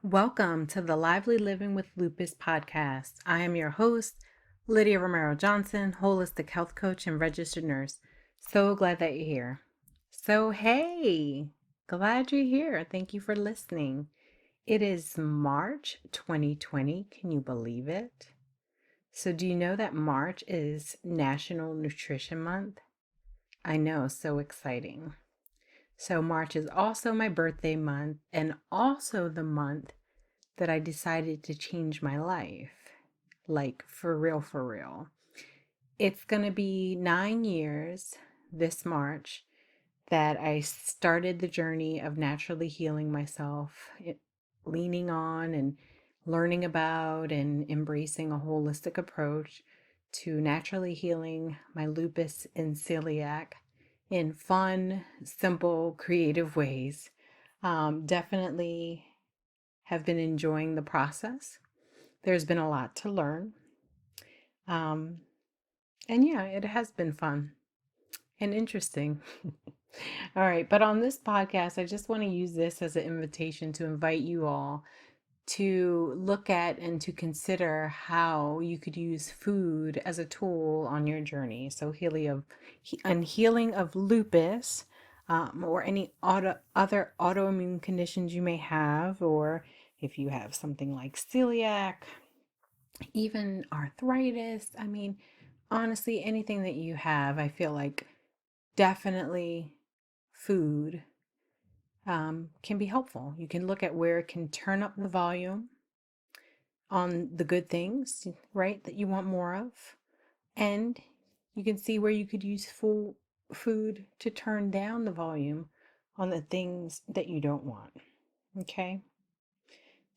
Welcome to the Lively Living with Lupus podcast. I am your host, Lydia Romero Johnson, holistic health coach and registered nurse. So glad that you're here. Hey, glad you're here. Thank you for listening. It is March 2020. Can you believe it? So, do you know that March is National Nutrition Month? I know, so exciting. So, March is also my birthday month and also the month that I decided to change my life. Like, for real, for real. It's going to be 9 years this March that I started the journey of naturally healing myself, leaning on and learning about and embracing a holistic approach to naturally healing my lupus and celiac in fun, simple, creative ways. Definitely have been enjoying the process. There's been a lot to learn. Um, and yeah, it has been fun and interesting. All right, but on this podcast, I just want to use this as an invitation to invite you all to look at and to consider how you could use food as a tool on your journey. So healing of lupus, or any other autoimmune conditions you may have, or if you have something like celiac, even arthritis. I mean, honestly, anything that you have, I feel like definitely food can be helpful. You can look at where it can turn up the volume on the good things, right, that you want more of. And you can see where you could use full food to turn down the volume on the things that you don't want. Okay.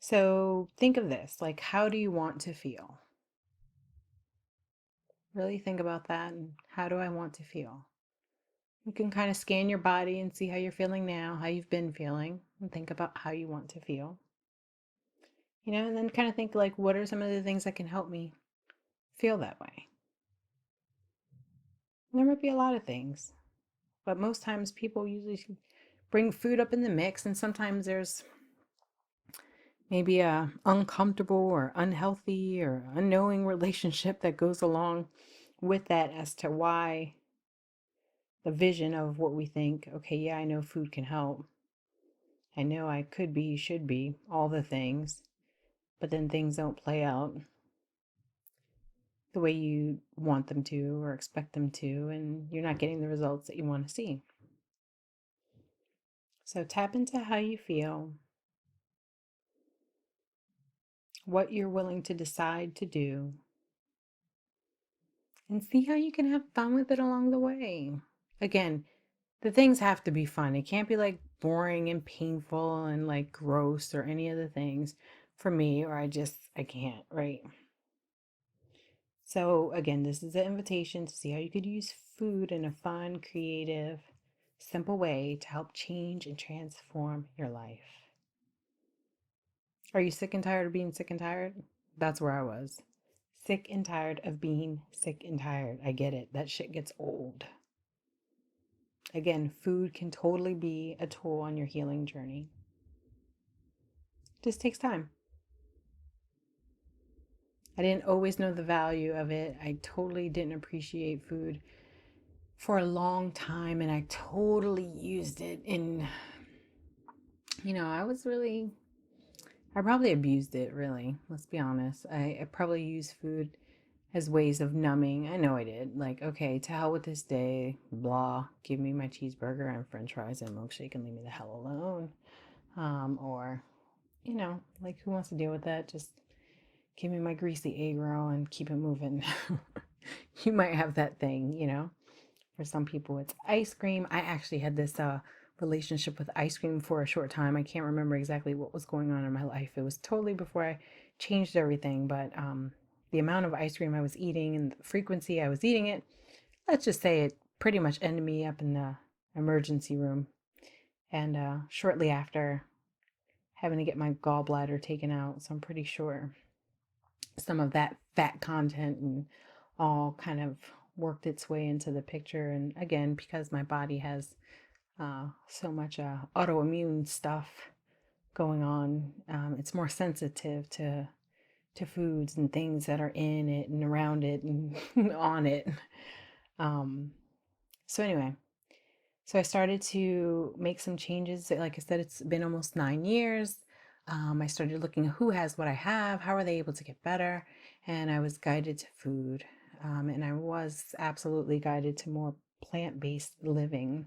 So think of this, like, how do you want to feel? Really think about that. And how do I want to feel? You can kind of scan your body and see how you're feeling now, how you've been feeling, and think about how you want to feel. And then kind of think, like, what are some of the things that can help me feel that way? There might be a lot of things, but most times people usually bring food up in the mix, and sometimes there's maybe a uncomfortable or unhealthy or unknowing relationship that goes along with that as to why the vision of what we think, okay, yeah, I know food can help. I know I could be, should be, all the things, but then things don't play out the way you want them to or expect them to, and you're not getting the results that you want to see. So tap into how you feel, what you're willing to decide to do, and see how you can have fun with it along the way. Again, the things have to be fun. It can't be like boring and painful and like gross or any of the things for me, or I can't, right? So, again, this is an invitation to see how you could use food in a fun, creative, simple way to help change and transform your life. Are you sick and tired of being sick and tired? That's where I was. Sick and tired of being sick and tired. I get it. That shit gets old. Again, food can totally be a tool on your healing journey. Just takes time. I didn't always know the value of it. I totally didn't appreciate food for a long time, and I totally used it in, I probably abused it, really. Let's be honest. I probably used food as ways of numbing. I know I did. Like, okay, to hell with this day, blah, give me my cheeseburger and french fries and milkshake and leave me the hell alone. Or, like, who wants to deal with that? Just give me my greasy egg roll and keep it moving. You might have that thing. For some people, it's ice cream. I actually had this relationship with ice cream for a short time. I can't remember exactly what was going on in my life. It was totally before I changed everything, but the amount of ice cream I was eating and the frequency I was eating it, let's just say it pretty much ended me up in the emergency room. And shortly after, having to get my gallbladder taken out. So I'm pretty sure some of that fat content and all kind of worked its way into the picture. And again, because my body has so much autoimmune stuff going on. It's more sensitive to foods and things that are in it and around it and on it. Um, so anyway, so I started to make some changes. Like I said, it's been almost 9 years. I started looking at who has what I have, how are they able to get better, and I was guided to food. And I was absolutely guided to more plant-based living.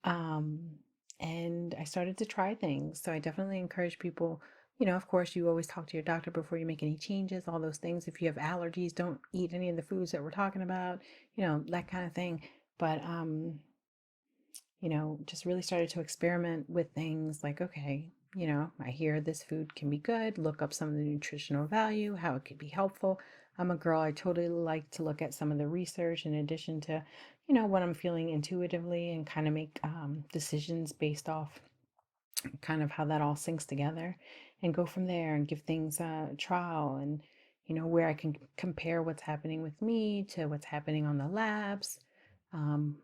Um, and I started to try things. So I definitely encourage people, of course, you always talk to your doctor before you make any changes, all those things. If you have allergies, don't eat any of the foods that we're talking about, that kind of thing. But just really started to experiment with things like, okay, I hear this food can be good, look up some of the nutritional value, how it could be helpful. I'm a girl, I totally like to look at some of the research in addition to, what I'm feeling intuitively and kind of make decisions based off kind of how that all syncs together and go from there and give things a trial and, where I can compare what's happening with me to what's happening on the labs. Um,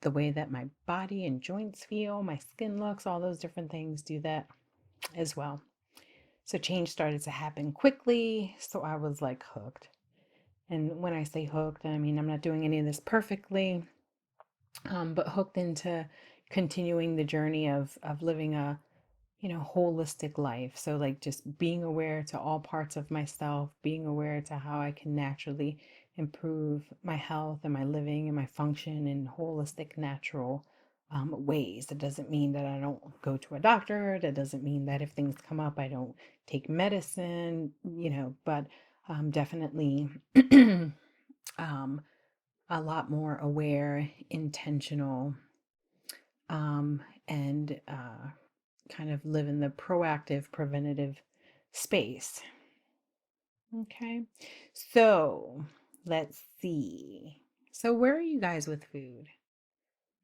the way that my body and joints feel, my skin looks, all those different things do that as well. So change started to happen quickly. So I was like hooked. And when I say hooked, I mean, I'm not doing any of this perfectly, but hooked into continuing the journey of living a, holistic life. So like just being aware to all parts of myself, being aware to how I can naturally improve my health and my living and my function in holistic, natural ways. That doesn't mean that I don't go to a doctor. That doesn't mean that if things come up, I don't take medicine, but definitely um, a lot more aware, intentional, and kind of live in the proactive, preventative space. Okay, so let's see. So, where are you guys with food?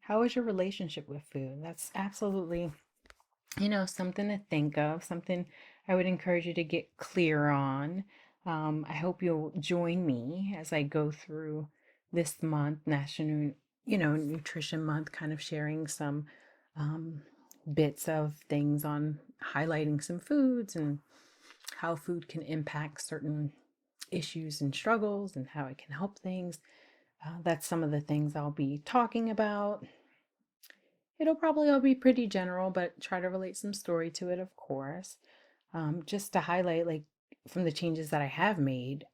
How is your relationship with food? That's absolutely, something to think of, something I would encourage you to get clear on. I hope you'll join me as I go through this month, National, Nutrition Month, kind of sharing some um, bits of things on highlighting some foods and how food can impact certain issues and struggles and how it can help things. That's some of the things I'll be talking about. It'll probably all be pretty general, but try to relate some story to it, of course. Just to highlight, like, from the changes that I have made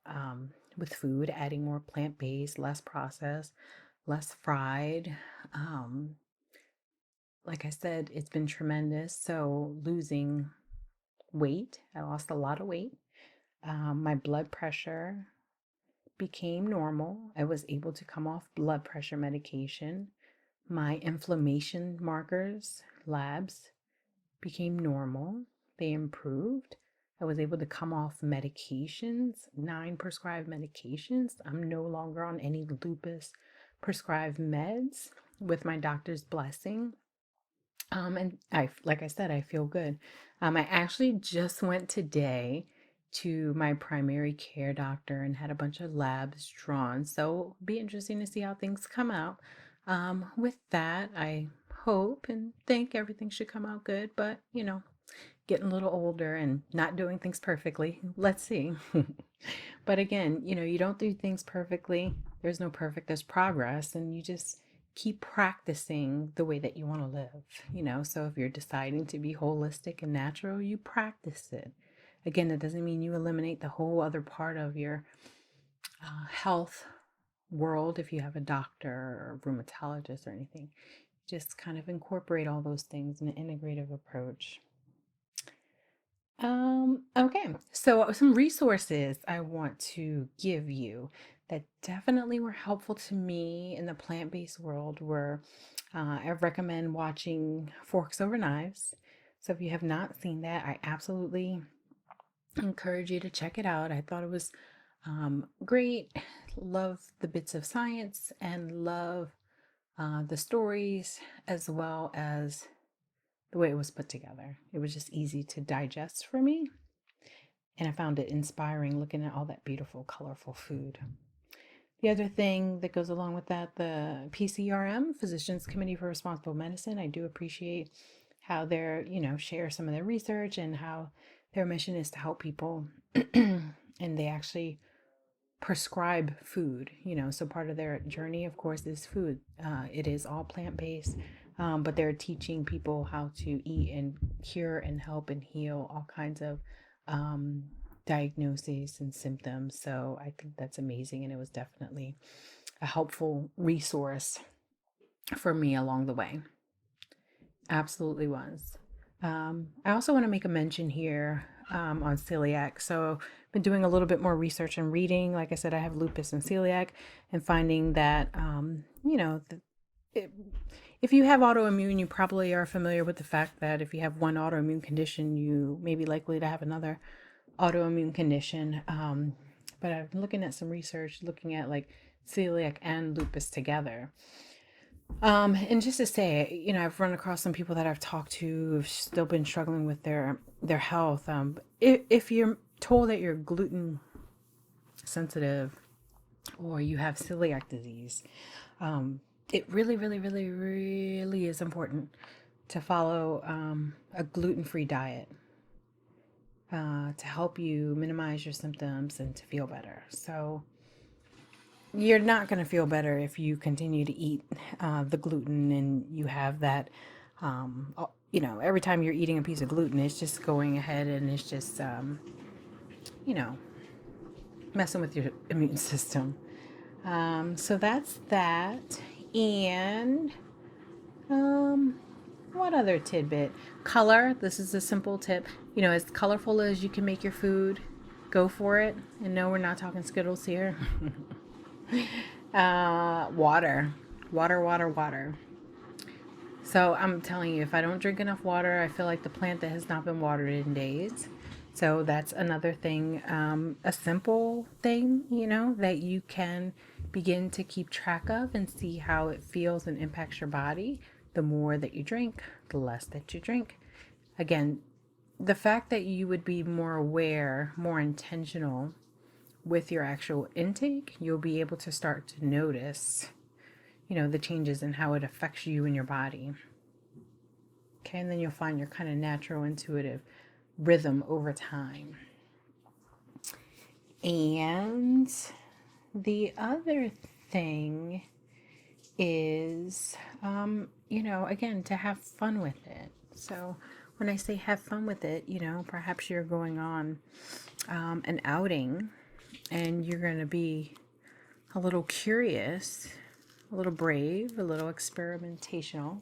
with food, adding more plant-based, less processed, less fried. Um, like I said, it's been tremendous. So losing weight, I lost a lot of weight. My blood pressure became normal. I was able to come off blood pressure medication. My inflammation markers, labs, became normal. They improved. I was able to come off medications, 9 prescribed medications. I'm no longer on any lupus prescribed meds with my doctor's blessing. And like I said, I feel good. I actually just went today to my primary care doctor and had a bunch of labs drawn. So it'll be interesting to see how things come out. With that, I hope and think everything should come out good, but getting a little older and not doing things perfectly. Let's see. But again, you don't do things perfectly. There's no perfect, there's progress, and you just keep practicing the way that you want to live. So if you're deciding to be holistic and natural, you practice it. Again, that doesn't mean you eliminate the whole other part of your health world if you have a doctor or a rheumatologist or anything. Just kind of incorporate all those things in an integrative approach. Okay, so some resources I want to give you that definitely were helpful to me in the plant-based world were I recommend watching Forks Over Knives. So if you have not seen that, I absolutely encourage you to check it out. I thought it was great. Love the bits of science and love the stories as well as the way it was put together. It was just easy to digest for me. And I found it inspiring looking at all that beautiful, colorful food. The other thing that goes along with that, the PCRM, Physicians Committee for Responsible Medicine, I do appreciate how they're, share some of their research and how their mission is to help people. And they actually prescribe food, so part of their journey, of course, is food. It is all plant-based, but they're teaching people how to eat and cure and help and heal all kinds of um, diagnoses and symptoms. So I think that's amazing. And it was definitely a helpful resource for me along the way. Absolutely was. I also want to make a mention here on celiac. So, I've been doing a little bit more research and reading. Like I said, I have lupus and celiac, and finding that, it, if you have autoimmune, you probably are familiar with the fact that if you have one autoimmune condition, you may be likely to have another autoimmune condition. But I've been looking at some research, looking at like celiac and lupus together. And just to say, I've run across some people that I've talked to who've still been struggling with their health. If you're told that you're gluten sensitive or you have celiac disease, it really, really, really, really is important to follow a gluten-free diet to help you minimize your symptoms and to feel better. So you're not going to feel better if you continue to eat the gluten and you have that. Every time you're eating a piece of gluten, it's just going ahead and it's just, you know, messing with your immune system. So that's that. And what other tidbit? Color. This is a simple tip. As colorful as you can make your food, go for it. And no, we're not talking Skittles here. Water. Water, water, water. So I'm telling you, if I don't drink enough water, I feel like the plant that has not been watered in days. So that's another thing, a simple thing, that you can begin to keep track of and see how it feels and impacts your body. The more that you drink, the less that you drink. Again, the fact that you would be more aware, more intentional with your actual intake, you'll be able to start to notice, the changes in how it affects you and your body. Okay, and then you'll find your kind of natural, intuitive rhythm over time. And the other thing is, again, to have fun with it. So when I say have fun with it, perhaps you're going on an outing and you're going to be a little curious, a little brave, a little experimentational,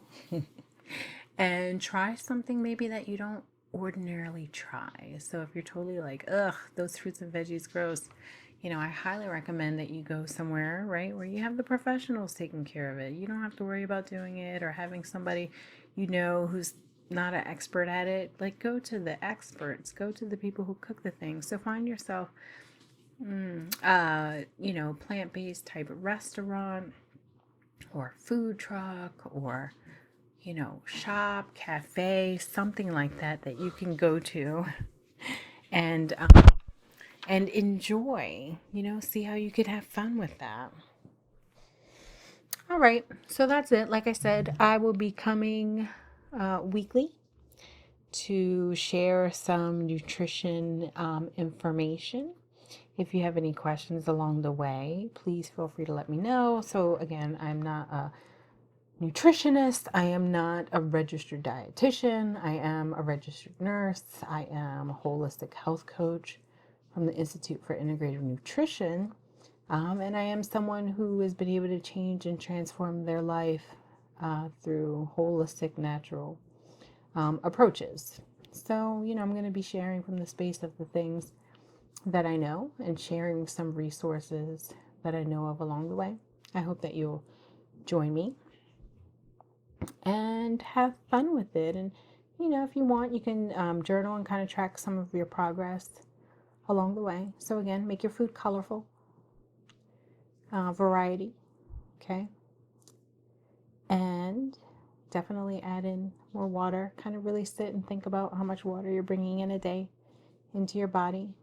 and try something maybe that you don't ordinarily try. So if you're totally like, ugh, those fruits and veggies, gross, I highly recommend that you go somewhere, right, where you have the professionals taking care of it. You don't have to worry about doing it or having somebody who's not an expert at it. Like, go to the experts, go to the people who cook the things. So find yourself plant-based type of restaurant or food truck or, shop, cafe, something like that that you can go to and enjoy, see how you could have fun with that. All right, so that's it. Like I said, I will be coming weekly to share some nutrition information. If you have any questions along the way, please feel free to let me know. So again, I'm not a nutritionist. I am not a registered dietitian. I am a registered nurse. I am a holistic health coach from the Institute for Integrative Nutrition. And I am someone who has been able to change and transform their life through holistic, natural approaches. So, I'm going to be sharing from the space of the things that I know and sharing some resources that I know of along the way. I hope that you'll join me and have fun with it. And, if you want, you can journal and kind of track some of your progress along the way. So, again, make your food colorful, variety, okay? And definitely add in more water. Kind of really sit and think about how much water you're bringing in a day into your body.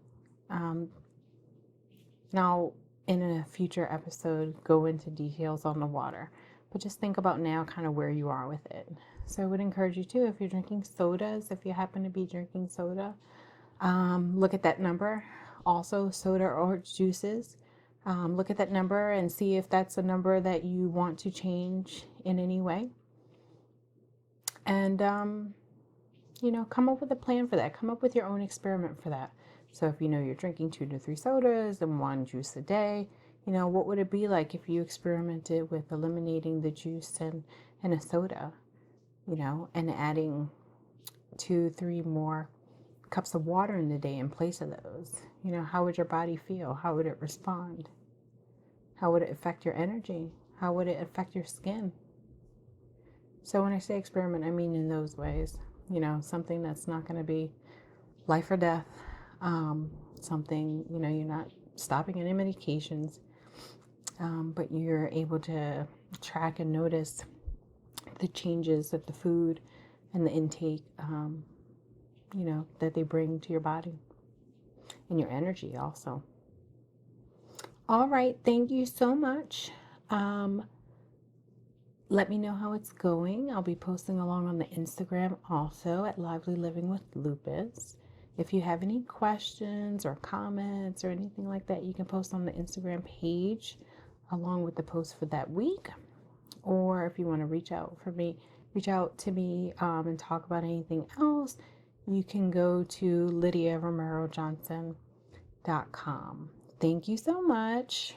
Now, in a future episode, go into details on the water, but just think about now kind of where you are with it. So I would encourage you to, if you're drinking sodas, if you happen to be drinking soda, look at that number. Also, soda or juices. Look at that number and see if that's a number that you want to change in any way. And, come up with a plan for that. Come up with your own experiment for that. So if you're drinking 2 to 3 sodas and 1 juice a day, what would it be like if you experimented with eliminating the juice and a soda, and adding 2, 3 more cups of water in the day in place of those? How would your body feel? How would it respond? How would it affect your energy? How would it affect your skin? So when I say experiment, I mean in those ways, something that's not going to be life or death, something, you're not stopping any medications, but you're able to track and notice the changes that the food and the intake, that they bring to your body and your energy also. All right. Thank you so much. Let me know how it's going. I'll be posting along on the Instagram also at Lively Living with Lupus. If you have any questions or comments or anything like that, you can post on the Instagram page along with the post for that week. Or if you want to reach out to me and talk about anything else, you can go to LydiaRomeroJohnson.com. Thank you so much.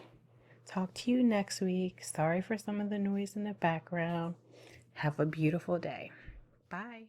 Talk to you next week. Sorry for some of the noise in the background. Have a beautiful day. Bye.